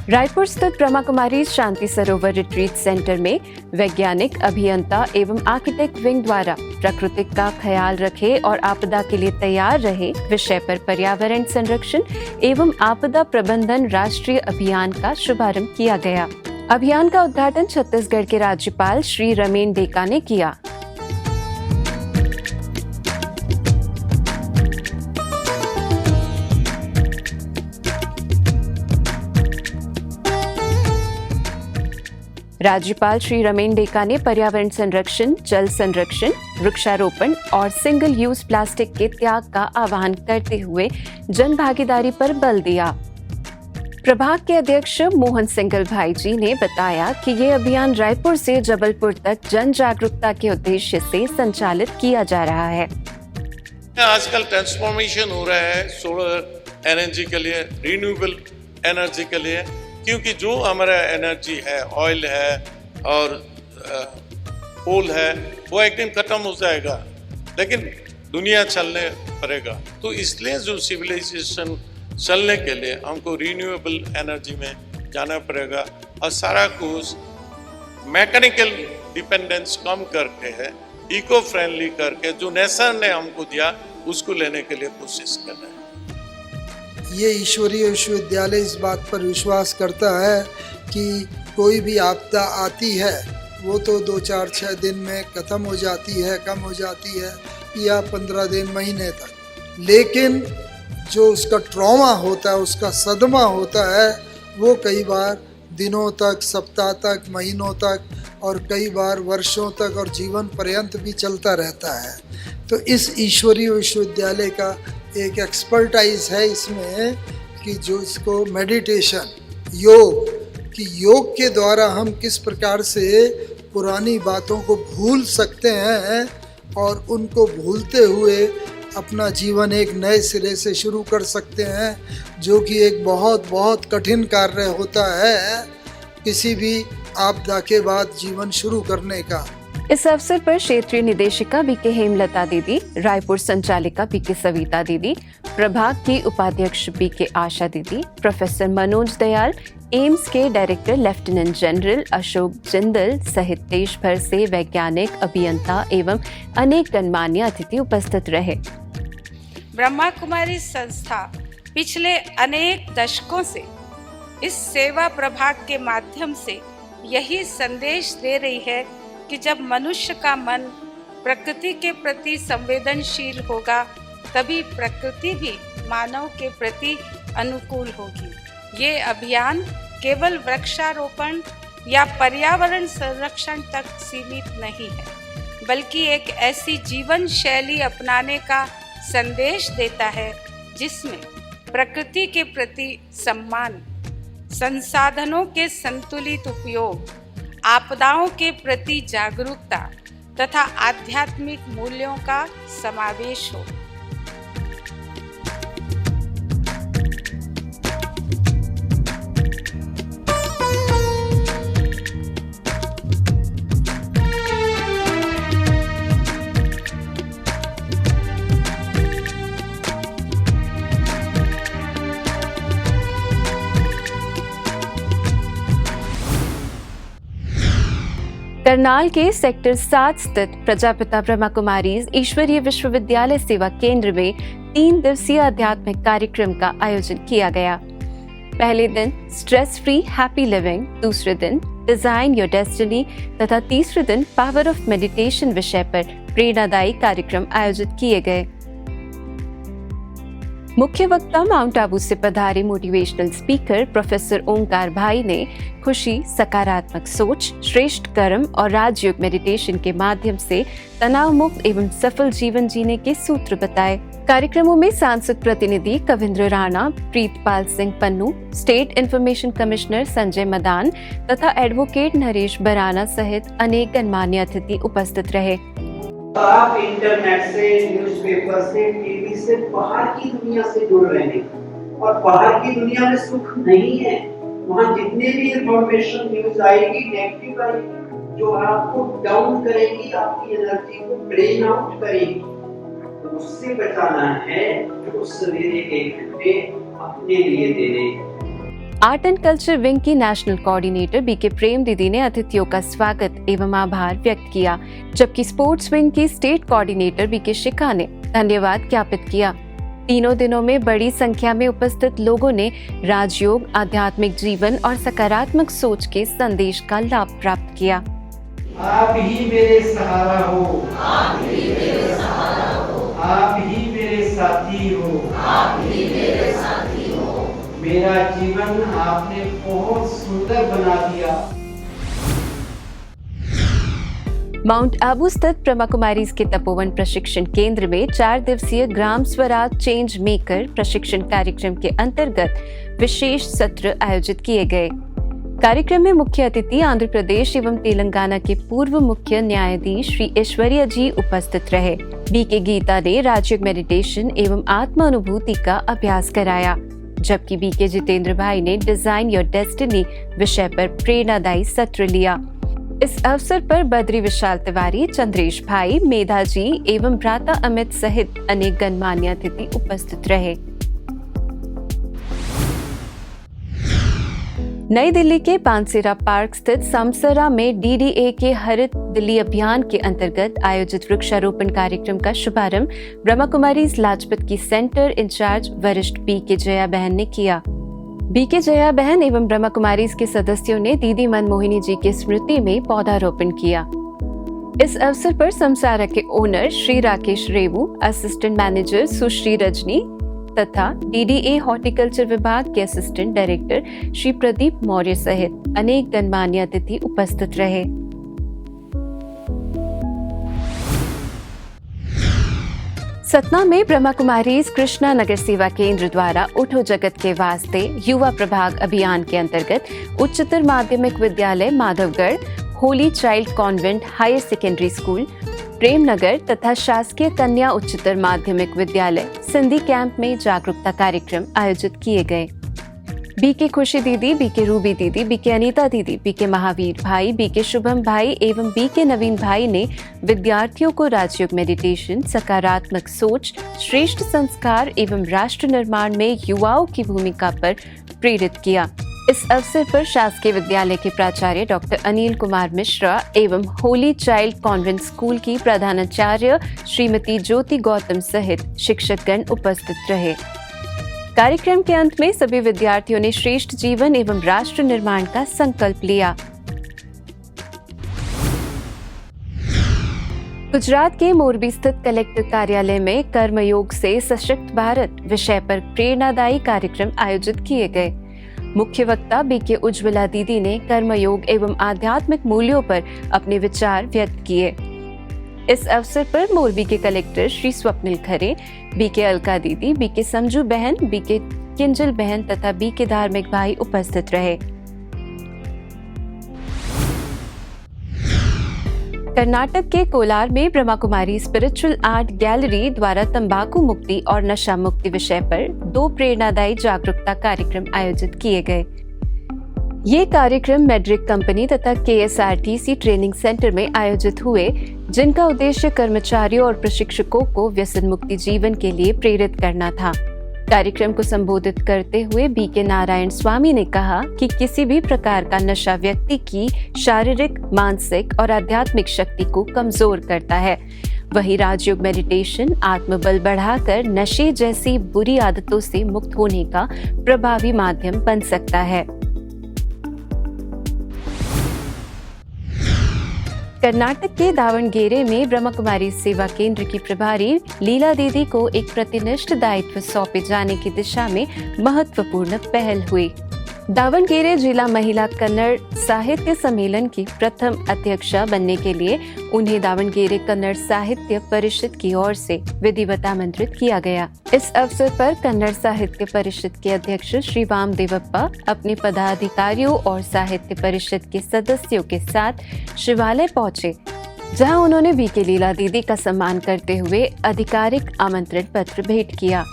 रायपुर स्थित ब्रह्मा कुमारी शांति सरोवर retreat centre में वैज्ञानिक, अभियंता एवं आर्किटेक्ट विंग द्वारा प्रकृति का ख्याल रखे और आपदा के लिए तैयार रहे विषय पर पर्यावरण संरक्षण एवं आपदा प्रबंधन राष्ट्रीय अभियान का शुभारंभ किया गया। अभियान का उद्घाटन छत्तीसगढ़ के राज्यपाल श्री रमेन डेका ने किया। राज्यपाल श्री रमेन डेका ने पर्यावरण संरक्षण, जल संरक्षण, वृक्षारोपण और सिंगल यूज प्लास्टिक के त्याग का आह्वान करते हुए जन भागीदारी पर बल दिया। प्रभाग के अध्यक्ष मोहन सिंगल भाई जी ने बताया कि ये अभियान रायपुर से जबलपुर तक जन जागरूकता के उद्देश्य से संचालित किया जा रहा है। आजकल ट्रांसफॉर्मेशन हो रहा है सोलर एनर्जी के लिए, रिन्यूएबल एनर्जी के लिए, क्योंकि जो हमारा एनर्जी है, ऑयल है और कोल है, वो एक दिन खत्म हो जाएगा, लेकिन दुनिया चलने पड़ेगा। तो इसलिए जो सिविलाइजेशन चलने के लिए हमको रिन्यूएबल एनर्जी में जाना पड़ेगा और सारा कुछ मैकेनिकल डिपेंडेंस कम करके है, इको फ्रेंडली करके जो नेशन ने हमको दिया उसको लेने के लिए कोशिश करना है। ये ईश्वरीय विश्वविद्यालय इस बात पर विश्वास करता है कि कोई भी आपदा आती है वो तो 2-4-6 दिन में ख़त्म हो जाती है, कम हो जाती है, या 15 दिन, महीने तक, लेकिन जो उसका ट्रॉमा होता है, उसका सदमा होता है, वो कई बार दिनों तक, सप्ताह तक, महीनों तक और कई बार वर्षों तक और जीवन पर्यंत भी चलता रहता है। तो इस ईश्वरीय विश्वविद्यालय का एक एक्सपर्टाइज है इसमें कि जो इसको मेडिटेशन, योग, कि योग के द्वारा हम किस प्रकार से पुरानी बातों को भूल सकते हैं और उनको भूलते हुए अपना जीवन एक नए सिरे से शुरू कर सकते हैं, जो कि एक बहुत बहुत कठिन कार्य होता है किसी भी आपदा के बाद जीवन शुरू करने का। इस अवसर पर क्षेत्रीय निदेशिका बीके हेमलता दीदी, रायपुर संचालिका बीके सविता दीदी, प्रभाग की उपाध्यक्ष बीके आशा दीदी, प्रोफेसर मनोज दयाल, एम्स के director lieutenant general Ashok Jindal सहित देश भर से वैज्ञानिक, अभियंता एवं अनेक गणमान्य अतिथि उपस्थित रहे। ब्रह्मा कुमारी संस्था पिछले अनेक दशकों से इस सेवा प्रभाग के माध्यम से यही संदेश दे रही है कि जब मनुष्य का मन प्रकृति के प्रति संवेदनशील होगा, तभी प्रकृति भी मानव के प्रति अनुकूल होगी। ये अभियान केवल वृक्षारोपण या पर्यावरण संरक्षण तक सीमित नहीं है, बल्कि एक ऐसी जीवन शैली अपनाने का संदेश देता है जिसमें प्रकृति के प्रति सम्मान, संसाधनों के संतुलित उपयोग, आपदाओं के प्रति जागरूकता तथा आध्यात्मिक मूल्यों का समावेश हो। करनाल के सेक्टर 7 स्थित प्रजापिता ब्रह्मा कुमारी ईश्वरीय विश्वविद्यालय सेवा केंद्र में 3 दिवसीय आध्यात्मिक कार्यक्रम का आयोजन किया गया। पहले दिन स्ट्रेस फ्री हैप्पी लिविंग, दूसरे दिन डिजाइन योर डेस्टिनी तथा तीसरे दिन पावर ऑफ मेडिटेशन विषय पर प्रेरणादायी कार्यक्रम आयोजित किए गए। मुख्य वक्ता माउंट आबू से पधारे मोटिवेशनल स्पीकर प्रोफेसर ओंकार भाई ने खुशी, सकारात्मक सोच, श्रेष्ठ कर्म और राजयोग मेडिटेशन के माध्यम से तनाव मुक्त एवं सफल जीवन जीने के सूत्र बताए। कार्यक्रमों में सांसद प्रतिनिधि Kavindra Rana, Pritpal Singh Pannu, state information commissioner Sanjay Madan तथा एडवोकेट नरेश बराना सहित अनेक गणमान्य अतिथि उपस्थित रहे। आप इंटरनेट से, न्यूज़पेपर से, टीवी से बाहर की दुनिया से जुड़ रहे हैं और बाहर की दुनिया में सुख नहीं है। वहाँ जितने भी इंफॉर्मेशन न्यूज आएगी, नेगेटिव आएगी, जो आपको डाउन करेगी, आपकी एनर्जी को ड्रेन आउट करेगी, तो उससे बचाना है। तो सवेरे 1 घंटे अपने लिए देने। आर्ट एंड कल्चर विंग की नेशनल कोऑर्डिनेटर बीके प्रेम दीदी ने अतिथियों का स्वागत एवं आभार व्यक्त किया, जबकि स्पोर्ट्स विंग की स्टेट कोऑर्डिनेटर बीके शिखा ने धन्यवाद ज्ञापित किया। तीनों दिनों में बड़ी संख्या में उपस्थित लोगों ने राजयोग, आध्यात्मिक जीवन और सकारात्मक सोच के संदेश का लाभ प्राप्त किया। आप ही मेरे सहारा हो, आप ही मेरे सहारा हो, आप ही मेरे साथी हो, आप ही मेरे साथी हो। मेरा जीवन आपने बहुत सुंदर बना दिया। माउंट आबू स्थित ब्रह्मा कुमारीज के तपोवन प्रशिक्षण केंद्र में 4 दिवसीय ग्राम स्वराज चेंज मेकर प्रशिक्षण कार्यक्रम के अंतर्गत विशेष सत्र आयोजित किए गए। कार्यक्रम में मुख्य अतिथि आंध्र प्रदेश एवं तेलंगाना के पूर्व मुख्य न्यायाधीश श्री ऐश्वर्या जी उपस्थित रहे। बीके गीता ने राजयोग मेडिटेशन एवं आत्म अनुभूति का अभ्यास कराया, जबकि बीके जितेंद्र भाई ने डिजाइन योर डेस्टिनी विषय पर प्रेरणादायी सत्र लिया। इस अवसर पर बद्री विशाल तिवारी, चंद्रेश भाई, मेधा जी एवं भ्राता अमित सहित अनेक गणमान्य अतिथि उपस्थित रहे। नई दिल्ली के पानसेरा पार्क स्थित समसरा में डीडीए के हरित दिल्ली अभियान के अंतर्गत आयोजित वृक्षारोपण कार्यक्रम का शुभारंभ ब्रह्मा कुमारीज लाजपत की सेंटर इंचार्ज वरिष्ठ बीके जया बहन ने किया। बीके जया बहन एवं ब्रह्मा कुमारीज के सदस्यों ने दीदी मनमोहिनी जी की स्मृति में पौधारोपण किया। इस अवसर पर समसारा के owner Shri Rakesh Revu, assistant manager Sushri Rajni तथा डीडीए हॉर्टिकल्चर विभाग के असिस्टेंट डायरेक्टर श्री प्रदीप मौर्य सहित अनेक गणमान्य अतिथि उपस्थित रहे। सतना में ब्रह्मा कुमारीज कृष्णा नगर सेवा केंद्र द्वारा उठो जगत के वास्ते युवा प्रभाग अभियान के अंतर्गत उच्चतर माध्यमिक विद्यालय Madhavgarh, holy child convent higher secondary school Premnagar तथा शासकीय कन्या उच्चतर माध्यमिक विद्यालय सिंधी कैंप में जागरूकता कार्यक्रम आयोजित किए गए। बीके खुशी दीदी, बीके रूबी दीदी, बीके अनीता दीदी, बीके महावीर भाई, बीके शुभम भाई एवं बीके नवीन भाई ने विद्यार्थियों को राजयोग मेडिटेशन, सकारात्मक सोच, श्रेष्ठ संस्कार एवं राष्ट्र निर्माण में युवाओं की भूमिका पर प्रेरित किया। इस अवसर पर शासकीय विद्यालय के प्राचार्य डॉक्टर अनिल कुमार मिश्रा एवं होली चाइल्ड कॉन्वेंट स्कूल की प्रधानाचार्य श्रीमती ज्योति गौतम सहित शिक्षकगण उपस्थित रहे। कार्यक्रम के अंत में सभी विद्यार्थियों ने श्रेष्ठ जीवन एवं राष्ट्र निर्माण का संकल्प लिया। गुजरात के मोरबी स्थित कलेक्टर कार्यालय में कर्मयोग से सशक्त भारत विषय पर प्रेरणादायी कार्यक्रम आयोजित किए गए। मुख्य वक्ता बीके उज्ज्वला दीदी ने कर्मयोग एवं आध्यात्मिक मूल्यों पर अपने विचार व्यक्त किए। इस अवसर पर मोरबी के कलेक्टर श्री स्वप्निल खरे, बीके अलका दीदी, बीके समझू बहन, बीके किंजल बहन तथा बीके धार्मिक भाई उपस्थित रहे। कर्नाटक के कोलार में Brahma Kumari spiritual art gallery द्वारा तंबाकू मुक्ति और नशा मुक्ति विषय पर 2 प्रेरणादायी जागरूकता कार्यक्रम आयोजित किए गए। ये कार्यक्रम मेड्रिक कंपनी तथा KSRTC ट्रेनिंग सेंटर में आयोजित हुए, जिनका उद्देश्य कर्मचारियों और प्रशिक्षकों को व्यसन मुक्ति जीवन के लिए प्रेरित करना था। कार्यक्रम को संबोधित करते हुए बीके नारायण स्वामी ने कहा कि किसी भी प्रकार का नशा व्यक्ति की शारीरिक, मानसिक और आध्यात्मिक शक्ति को कमजोर करता है। वहीं राजयोग मेडिटेशन आत्मबल बढ़ाकर नशे जैसी बुरी आदतों से मुक्त होने का प्रभावी माध्यम बन सकता है। कर्नाटक के दावणगेरे में ब्रह्मा कुमारी सेवा केंद्र की प्रभारी लीला दीदी को एक प्रतिनिष्ठ दायित्व सौंपे जाने की दिशा में महत्वपूर्ण पहल हुई। दावणगेरे जिला महिला कन्नड़ साहित्य सम्मेलन की प्रथम अध्यक्षा बनने के लिए उन्हें दावणगेरे कन्नड़ साहित्य परिषद की ओर से विधिवत आमंत्रित किया गया। इस अवसर पर कन्नड़ साहित्य परिषद के अध्यक्ष श्री वामदेवप्पा अपने पदाधिकारियों और साहित्य परिषद के सदस्यों के साथ शिवालय पहुंचे, जहां उन्होंने बीके लीला दीदी का सम्मान करते हुए आधिकारिक आमंत्रण पत्र भेंट किया।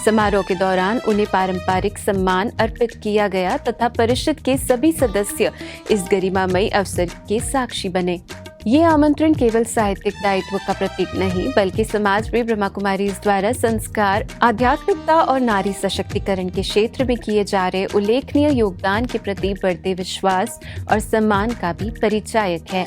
समारोह के दौरान उन्हें पारंपरिक सम्मान अर्पित किया गया तथा परिषद के सभी सदस्य इस गरिमामयी अवसर के साक्षी बने। ये आमंत्रण केवल साहित्यिक दायित्व का प्रतीक नहीं बल्कि समाज में ब्रह्मा कुमारीज द्वारा संस्कार, आध्यात्मिकता और नारी सशक्तिकरण के क्षेत्र में किए जा रहे उल्लेखनीय योगदान के प्रति बढ़ते विश्वास और सम्मान का भी परिचायक है।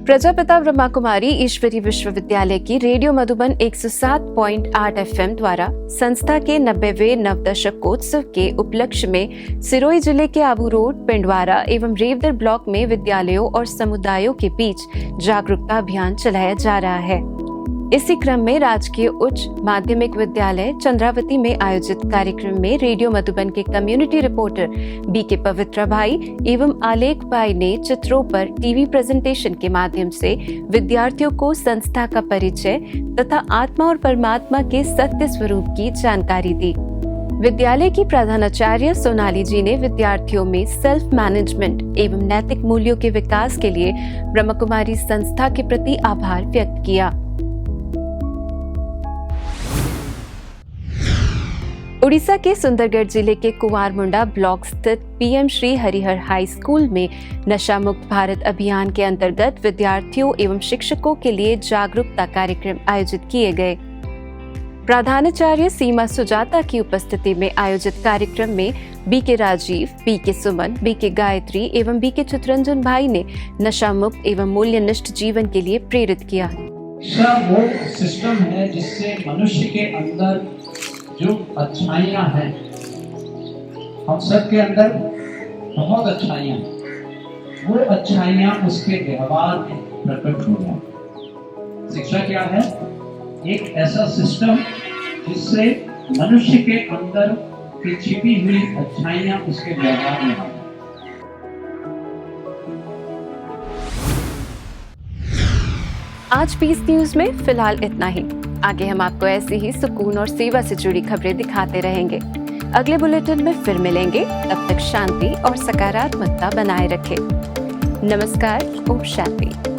प्रजापिता ब्रह्मा कुमारी ईश्वरी विश्वविद्यालय की रेडियो मधुबन 107.8 FM द्वारा संस्था के 90वें नवदशकोत्सव के उपलक्ष्य में सिरोही जिले के आबू रोड, पिंडवारा एवं रेवदर ब्लॉक में विद्यालयों और समुदायों के बीच जागरूकता अभियान चलाया जा रहा है। इसी क्रम में राजकीय उच्च माध्यमिक विद्यालय चंद्रावती में आयोजित कार्यक्रम में रेडियो मधुबन के कम्युनिटी रिपोर्टर बीके पवित्रा भाई एवं आलेख भाई ने चित्रों पर टीवी प्रेजेंटेशन के माध्यम से विद्यार्थियों को संस्था का परिचय तथा आत्मा और परमात्मा के सत्य स्वरूप की जानकारी दी। विद्यालय की प्रधानाचार्य सोनाली जी ने विद्यार्थियों में सेल्फ मैनेजमेंट एवं नैतिक मूल्यों के विकास के लिए ब्रह्मा कुमारी संस्था के प्रति आभार व्यक्त किया। उड़ीसा के सुंदरगढ़ जिले के कुंवारमुंडा ब्लॉक स्थित PM Shri Harihar high school में नशा मुक्त भारत अभियान के अंतर्गत विद्यार्थियों एवं शिक्षकों के लिए जागरूकता कार्यक्रम आयोजित किए गए। प्रधानाचार्य सीमा सुजाता की उपस्थिति में आयोजित कार्यक्रम में बीके राजीव, बीके सुमन, बीके गायत्री एवं बीके चित्रंजन भाई ने नशा मुक्त एवं मूल्यनिष्ठ जीवन के लिए प्रेरित किया। वो सिस्टम है जिससे मनुष्य के अंदर जो अच्छाइयाँ हैं, हम सब के अंदर बहुत अच्छाइयाँ हैं, वो अच्छाइयाँ उसके व्यवहार में प्रकट हो जाए। शिक्षा क्या है? एक ऐसा सिस्टम जिससे मनुष्य के अंदर की छिपी हुई अच्छाइयाँ उसके व्यवहार में आए। आज 20 न्यूज में फिलहाल इतना ही। आगे हम आपको ऐसी ही सुकून और सेवा से जुड़ी खबरें दिखाते रहेंगे। अगले बुलेटिन में फिर मिलेंगे, तब तक शांति और सकारात्मकता बनाए रखें। नमस्कार, ओम शांति।